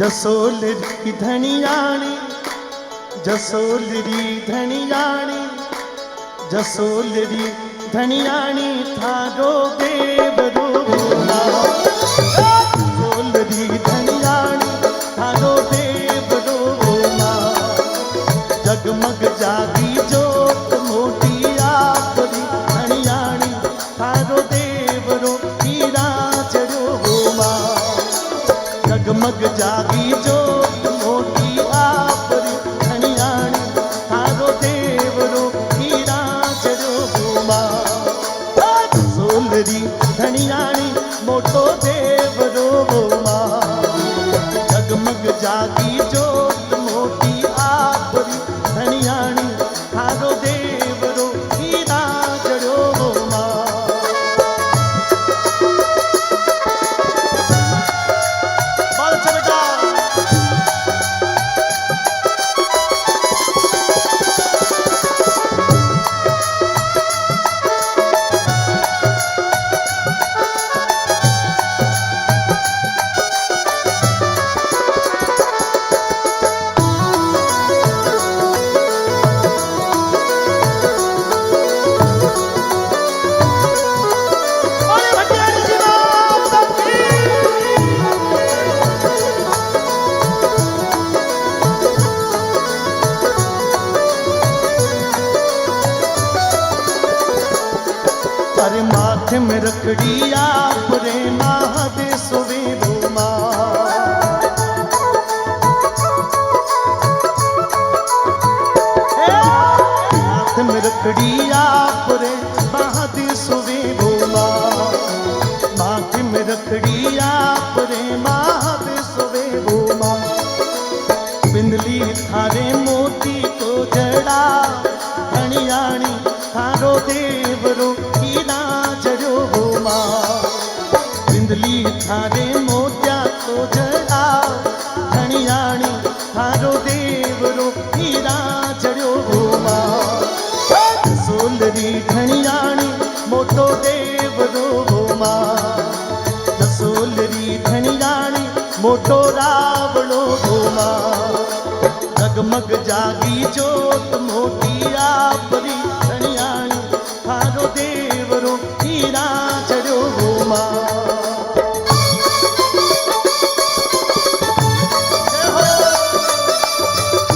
जसोलरी धनियाणी, जसोलरी धनियाणी, जसोलरी धनियाणी थारो देवरो जसोलरी धनियाणी थारो देवरो जगमग जागी जोत मोटी आपरी धनियाणी थारो देवरो हीरा चढ़ो जगमग जागी जोत मोटी आपरी धनियाणी थारो देवरो हीरा चढ़ो जसोलरी धनियाणी मोटो देवरो जगमग जागी जोत मोटी आपरी धनियाणी थारो देवरो हीरा चढ़ो माथे में रखड़ी आप रे महादेशवे रोमा माथे में रखड़ी आप रे महादेशवे रोमा माथे में रखड़ी आप रे महादेशवे रोमा बिंदली थारे मोती को जड़ा धनियाणी थारो देवरो हीरा चढ़ो बिंदली थारे मोत्या को जड़ा धनियाणी थारो देवरो हीरा चढ़ो जसोलरी धनियाणी मोटो देवरो जसोलरी धनियाणी मोटो रावणो जगमग जागी जोत मोटी आपरी धनियाणी थारो देवरो हीरा चढ़ो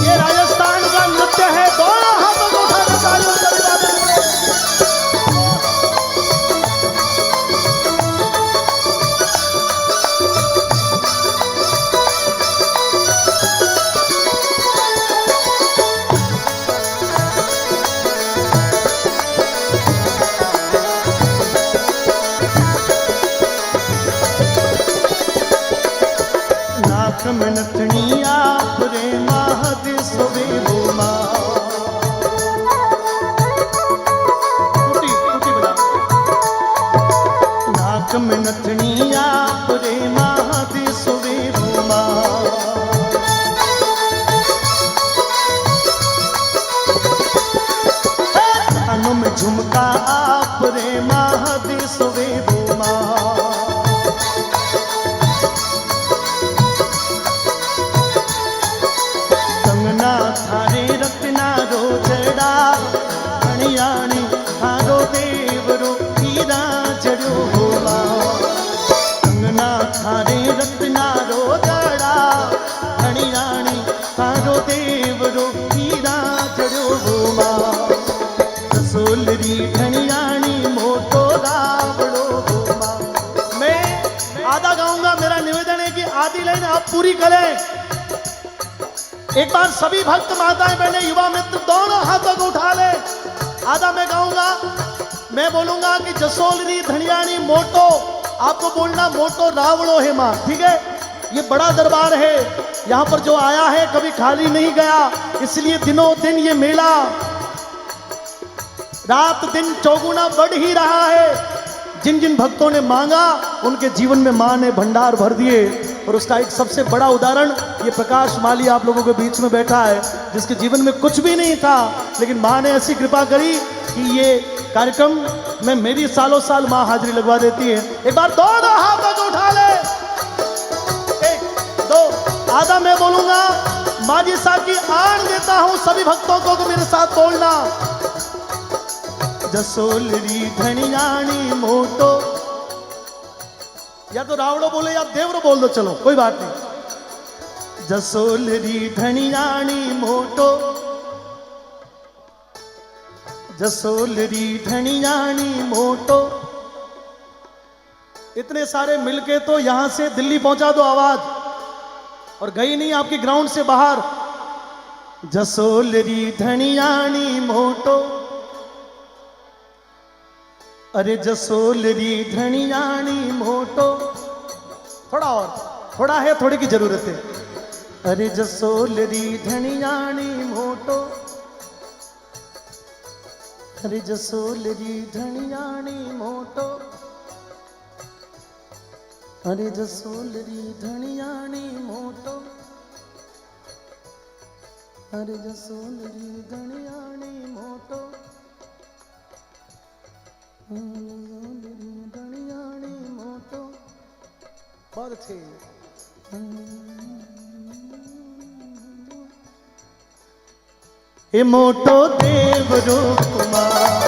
ये राजस्थान का नृत्य है। दोनों हाथों को उठाकर तालियों से बजा देंगे। नाक में नथनी आप रे महादेशवे रोमा टूटी टूटी बजा नाक में नथनी आप रे महादेशवे रोमा कानों में झुमका आप रे महादेशवे रोमा थारे रत्ना रो जड़ा धनियाणी थारो देवरो हीरा चढ़ो कंगना थारे रत्ना रो जड़ा धनियाणी थारो देवरो हीरा चढ़ो जसोलरी धनियाणी मोटो रावणो मैं आधा गाऊंगा। मेरा निवेदन है कि आधी लाइन आप पूरी करें। एक बार सभी भक्त माताएं बहने युवा मित्र दोनों हाथों को उठा ले। आधा मैं गाऊंगा, मैं बोलूंगा कि जसोलरी धनियाणी मोटो, आपको बोलना मोटो रावणो है मां, ठीक है। ये बड़ा दरबार है, यहाँ पर जो आया है कभी खाली नहीं गया, इसलिए दिनों दिन ये मेला रात दिन चौगुना बढ़ ही रहा है। जिन जिन भक्तों ने मांगा उनके जीवन में मां ने भंडार भर दिए। और उसका एक सबसे बड़ा उदाहरण ये प्रकाश माली आप लोगों के बीच में बैठा है, जिसके जीवन में कुछ भी नहीं था, लेकिन मां ने ऐसी कृपा करी कि ये कार्यक्रम में मेरी सालों साल मां हाजिरी लगवा देती है। एक बार दोनों हाथों को उठा ले, 1 2 आधा मैं बोलूंगा। माझी साहब की आण देता हूं सभी भक्तों को मेरे साथ बोलना। जसोलरी धनियाणी मोटो, या तो रावड़ो बोले या देवरो बोल दो, चलो कोई बात नहीं। जसोलरी धनियाणी मोटो, जसोलरी धनियाणी मोटो। इतने सारे मिलके तो यहां से दिल्ली पहुंचा दो आवाज, और गई नहीं आपकी ग्राउंड से बाहर। जसोलरी धनियाणी मोटो, अरे जसोलरी धनियाणी मोटो। थोड़ा और, थोड़ा है, थोड़ी की जरूरत है। अरे जसोलरी धनियाणी मोटो, अरे जसोलरी धनियाणी मोटो, अरे जसोलरी धनियाणी मोटो, अरे जसोलरी धनियाणी मोटो, धनियाणी मोटो। बहुत अच्छे। हे मोटो देवरो कुमार,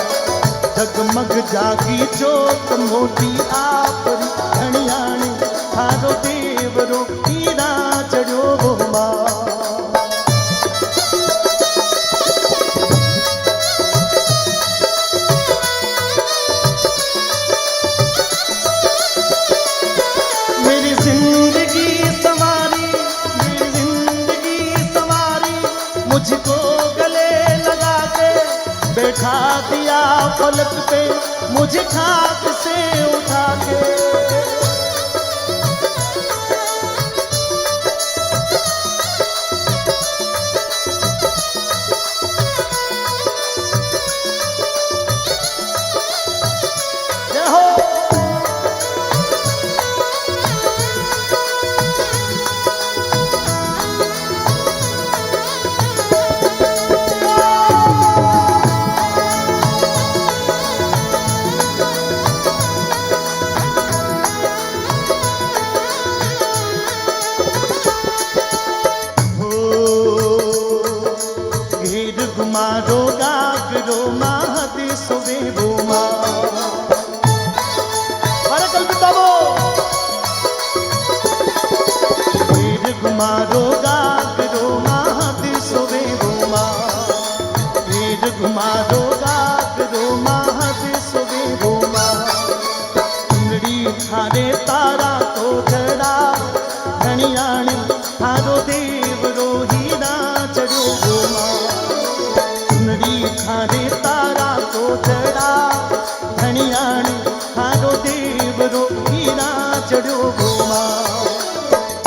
जगमग जागी जोत मोटी आपरी धनियाणी, थारो देवरो हीरा चढ़ो मां। मेरी जिंदगी सवारी, मेरी जिंदगी सवारी, मुझको गले लगा के बैठा दिया पलक पे, मुझे खाक से उठा के। जय हो। मारो गागरो महदी सुबे बोमा, अरे कल्पिता वो वीर घुमारो गागरो महदी सुबे बोमा, वीर घुमारो गागरो महदी सुबे बोमा। उंगड़ी थारे तारा तो जड़ा, धनियाणी थारो देवरो हीरा चढ़ो बोमा। थारे तारा तो चढ़ा, धनियाणी थारो देवरो हीरा चढ़ो गोमा।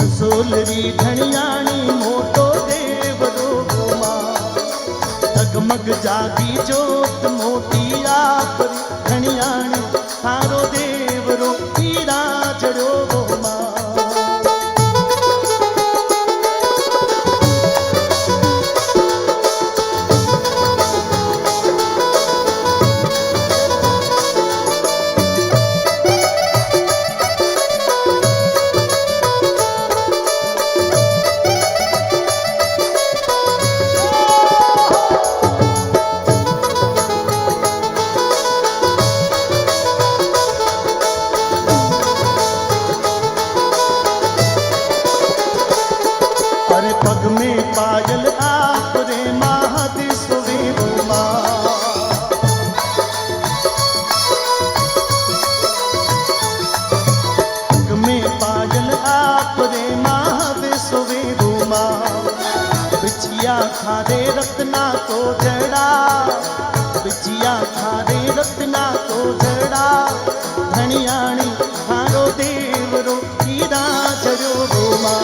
जसोलरी धनियाणी मोटो देवरो गोमा, जगमग जागी जोत मोटी आपरी धनियाणी, थारो देवरो हीरा चढ़ो गोमा। पग में पायल आपरे महदी सुबे बोमा, पग में पायल आपरे महदी सुबे बोमा। बिछिया थारे रत्ना को जड़ा, बिछिया थारे रत्ना को जड़ा, धनियाणी थारो देवरो हीरा चढ़ो बोमा।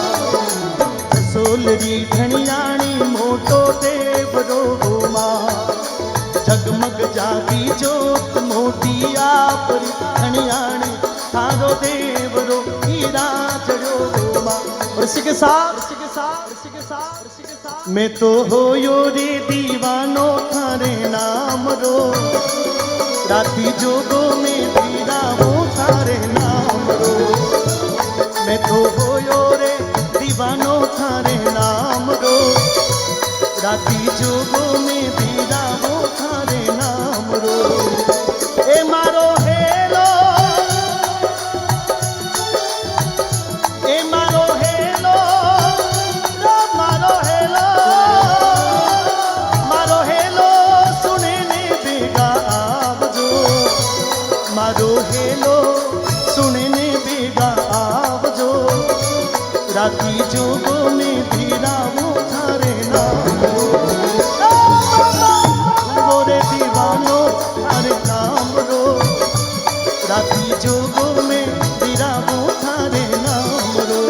जसोलरी धनियाणी मोटो देवरो गोमा, जगमग जागी जोत मोटी आपरी धनियाणी, थारो देवरो हीरा चढ़ो गोमा। और इसी के साथ मैं तो होयो रे दीवानो थारे नाम रो, राती जोगो में दीदा वो थारे नाम रो। मैं तो होयो रे दीवानो थारे नाम रो, राती जोगो में बीरावो थारे नाम रो। ए मारो हेलो, ए मारो हेलो, मारो हेलो, मारो हेलो सुने ने बेगा आवजो, मारो हेलो सुने ने बेगा आवजो, राती जोगो में बीरावो थारे नाम रो, गोरे दीवानो थारे नाम रो, राती जोगो में बीरावो थारे नाम रो।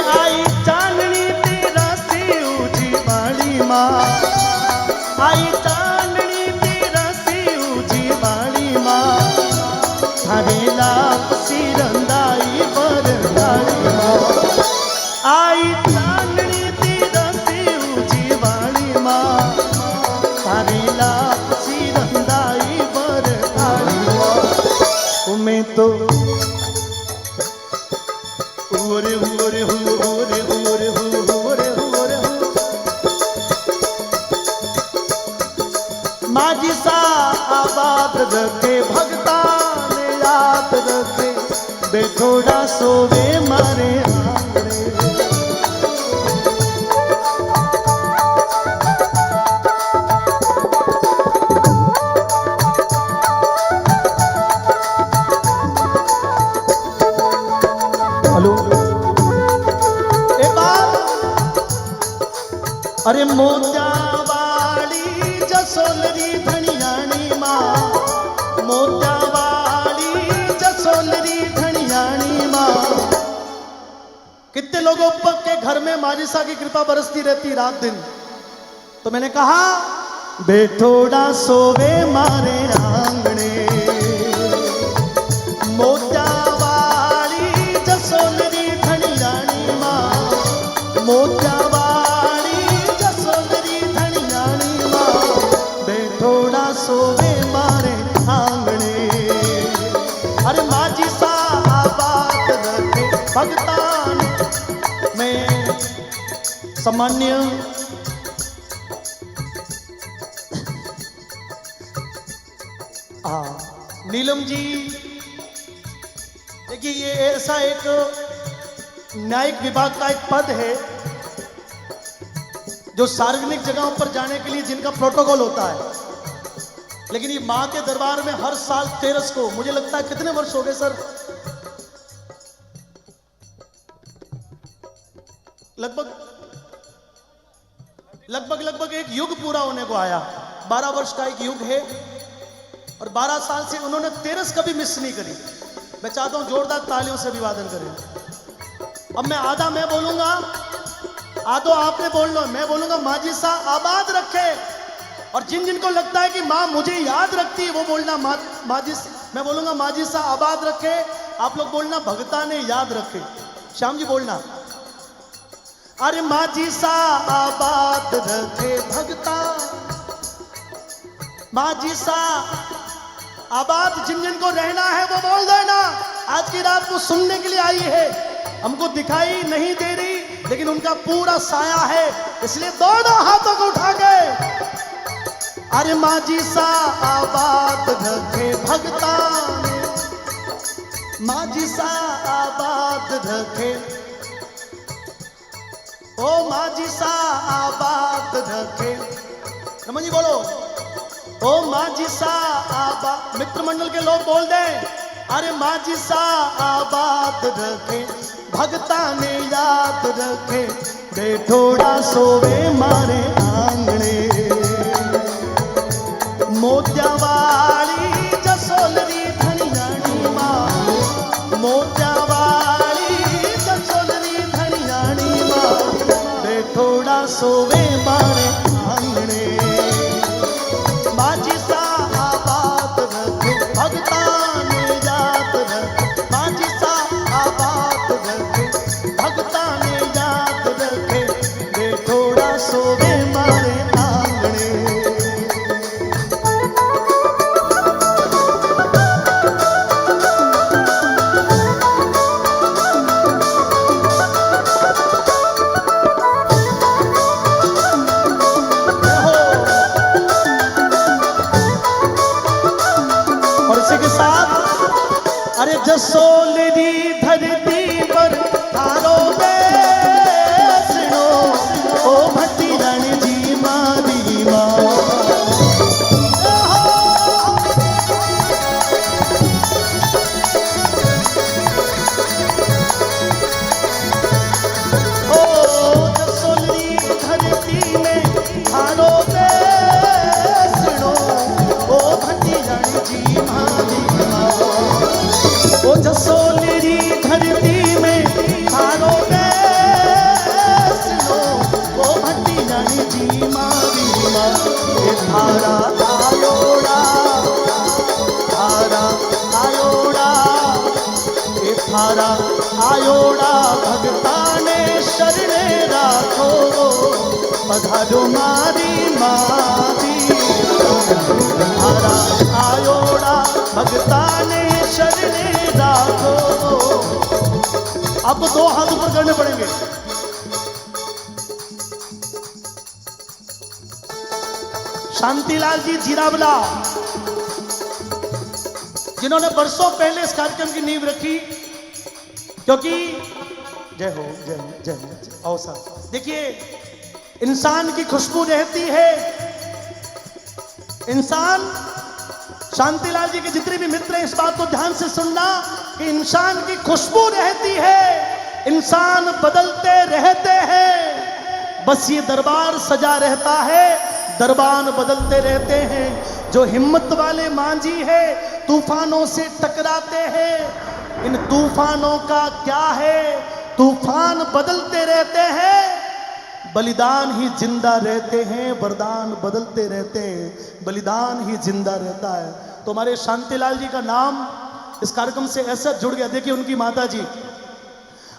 आई चांदनी तेरा सी ऊंची बाड़ी माँ, थारे लाप सी रंदाई बरदाई माँ। आई चांदनी तेरा सी ऊंची बाड़ी माँ, थारे लाप सी रंदाई बरदाई माँ। मैं तो ओरे ओरे ओरे ओरे ओरे ओरे माझी सा आबाद रखे, भगता ने याद रखे, बेठोड़ा सोवे मारे आंगणे। हेलो एक बार, अरे मोजावाड़ी जसोलरी धनियाणी माँ, मोजावाड़ी जसोलरी धनियाणी माँ। कितने लोगों के घर में माजिसा की कृपा बरसती रहती रात दिन। तो मैंने कहा बेठोड़ा सोवे मारे आंगणे, मोजावाड़ी जसोलरी धनियाणी माँ, मोजावाड़ी जसोलरी धनियाणी माँ, बेठोड़ा सोवे मारे आंगणे। अरे माझी सा आबाद रखे, भगतान में सामान्य नीलम जी, देखिए ये ऐसा एक न्यायिक विभाग का एक पद है जो सार्वजनिक जगहों पर जाने के लिए जिनका प्रोटोकॉल होता है। लेकिन ये मां के दरबार में हर साल 13 को, मुझे लगता है कितने वर्ष हो गए सर, लगभग एक युग पूरा होने को आया। 12 वर्ष का एक युग है और 12 साल से उन्होंने 13 कभी मिस नहीं करी। मैं चाहता हूं जोरदार तालियों से अभिवादन करें। अब मैं आधा मैं बोलूंगा, आधो आपने बोलना। मैं बोलूंगा माझी सा आबाद रखे, और जिन जिनको लगता है कि माँ मुझे याद रखती है वो बोलना माझी। मैं बोलूंगा माझी सा आबाद रखे, आप लोग बोलना भगता ने याद रखे। श्याम जी बोलना, अरे माझी सा आबाद रखे भगता, माझी सा आबाद। जिन जिनको रहना है वो बोल देना। आज की रात वो सुनने के लिए आई है, हमको दिखाई नहीं दे रही लेकिन उनका पूरा साया है, इसलिए दोनों हाथों को उठा के अरे माझी सा आबाद रखे भगता, माझी सा आबाद रखे, ओ माझी सा आबाद रखे। रमन जी बोलो, ओ माझी सा आबाद। मित्र मंडल के लोग बोल दे, अरे माझी सा आबाद रखे, भगता ने याद रखे, बेठोड़ा सोवे मारे आंगणे। सोवे मारे आंगणे। माझी सा आबाद रखे भगता ने जात रखे, माझी सा आबाद रखे भगता ने जात रखे, बेठोड़ा सोवे मारे आंगणे। अरे जसोलरी धरती पर थारो बेसणो, ओ भट्टी रानी जी मारी माँ। ओ जसोलरी धरती में थारो बेसणो, ओ भट्टी रानी जी मारी माँ। ओ जसोलरी धरती में थारो बेसणो, ओ भट्टी रानी जी मारी माँ। ये थारा आयोड़ा, थारा आयोड़ा, ये थारा आयोड़ा भगता ने शरणे राखो, पधारो मारी मारी। थारा आयोड़ा भगता ने शरणे राखो। अब 2 हाथ ऊपर करने पड़ेंगे। शांतिलाल जी जीरावला, जिन्होंने बरसों पहले इस कार्यक्रम की नींव रखी, क्योंकि जय हो जय हो जय हो। और साहब देखिए, इंसान की खुशबू रहती है, इंसान, शांतिलाल जी के जितने भी मित्र हैं इस बात को ध्यान से सुनना कि इंसान की खुशबू रहती है, इंसान बदलते रहते हैं, बस ये दरबार सजा रहता है, दरबार बदलते रहते हैं। जो हिम्मत वाले मांझी है तूफानों से टकराते हैं, इन तूफानों का क्या है, तूफान बदलते रहते हैं, बलिदान ही जिंदा रहते हैं, वरदान बदलते रहते हैं, बलिदान ही जिंदा रहता है। तो हमारे शांतिलाल जी का नाम इस कार्यक्रम से ऐसा जुड़ गया। देखिए उनकी माता जी,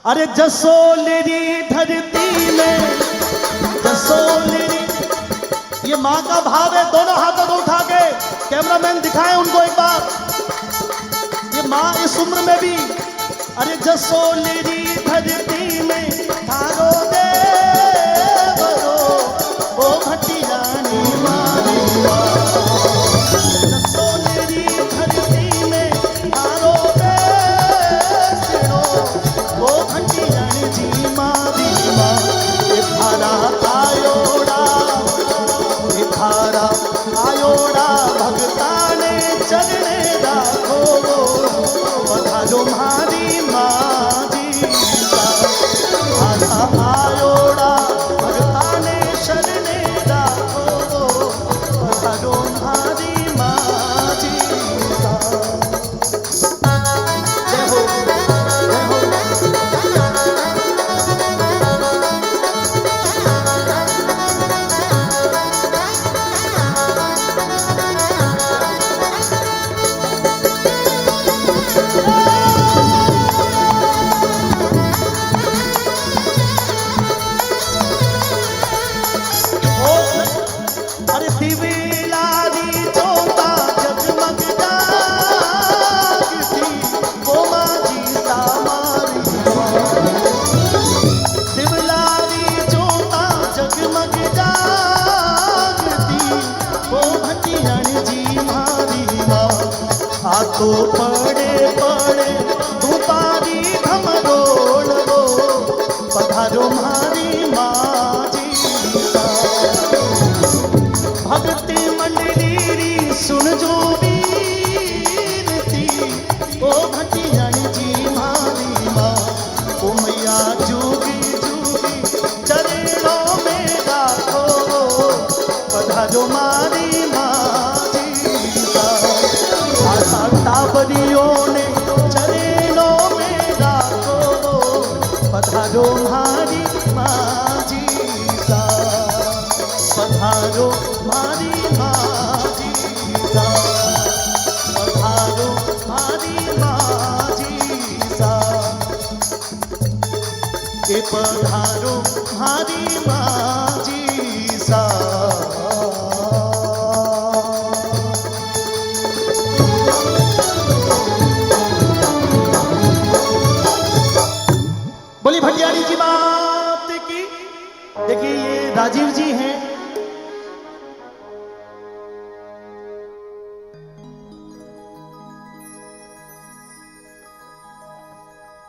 अरे जसोलरी धरती में, जसोलरी, ये माँ का भाव है। दोनों हाथों को उठा के कैमरामैन दिखाएं उनको एक बार। ये माँ इस उम्र में भी, अरे जसोलरी धरती में थारो देवरो, ओ भट्टी रानी मारी माँ। जसोलरी धरती में थारो बेसणो, ओ भट्टी रानी जी मारी माँ। ये थारा आयोड़ा, ये थारा आयोड़ा भगता ने चरणे राखो, पधारो मारी माँ जी। थारा आयोड़ा भगता ने शरणे राखो, पधारो मारी माँ जी। जय हो जय हो। अरे दिविलारी चोता जगमग जागती, ओ माजी सामारी दिविलारी चोता जगमग जागती, ओ भट्टी रानी जी मारी माँ। आ तो पड़े पड़े दुपारी धमरोल वो, पधारो मारी माँ जी। भक्ति मंडली सुन जो वीरती, ओ भट्टी रानी जी मारी माँ। ओ मैया जुगी जुगी चरणों में राखो, पधारो मारी माँ जी। आशा टाबरियों ने चरणों में राखो, पधारो मारी माँ जी। पधारो मारी माझी सा, पधारो मारी माझी सा, ए पधारो मारी माझी सा। बोली भटियाड़ी जी बात की। देखिए ये राजीव जी हैं,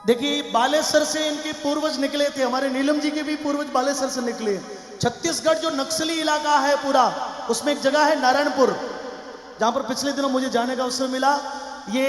देखिए बालेश्वर से इनके पूर्वज निकले थे, हमारे नीलम जी के भी पूर्वज बालेश्वर से निकले। छत्तीसगढ़ जो नक्सली इलाका है पूरा, उसमें एक जगह है नारायणपुर, जहां पर पिछले दिनों मुझे जाने का अवसर मिला। ये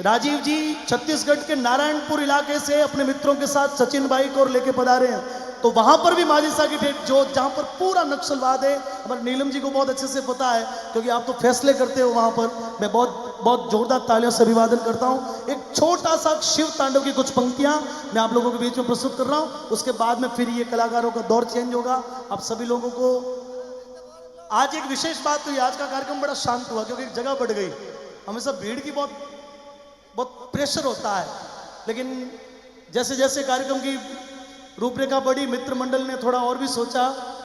राजीव जी छत्तीसगढ़ के नारायणपुर इलाके से अपने मित्रों के साथ सचिन भाई को लेके पधारे हैं। तो वहां पर भी माजिसा की डेट जो जहां पर पूरा नक्सलवाद है, हमारे नीलम जी को बहुत अच्छे से पता है, क्योंकि आप तो फैसले करते हो वहां पर। मैं बहुत जोरदार तालियों से अभिवादन करता हूं। एक छोटा सा शिव तांडव की कुछ पंक्तियां मैं आप लोगों के बीच में प्रस्तुत कर रहा हूं, उसके बाद में फिर ये कलाकारों का दौर चेंज होगा। आप सभी लोगों को आज एक विशेष बात हुई, आज का कार्यक्रम बड़ा शांत हुआ क्योंकि एक जगह बढ़ गई। हमेशा भीड़ की बहुत प्रेशर होता है, लेकिन जैसे जैसे कार्यक्रम की रूपरेखा बढ़ी, मित्र मंडल ने थोड़ा और भी सोचा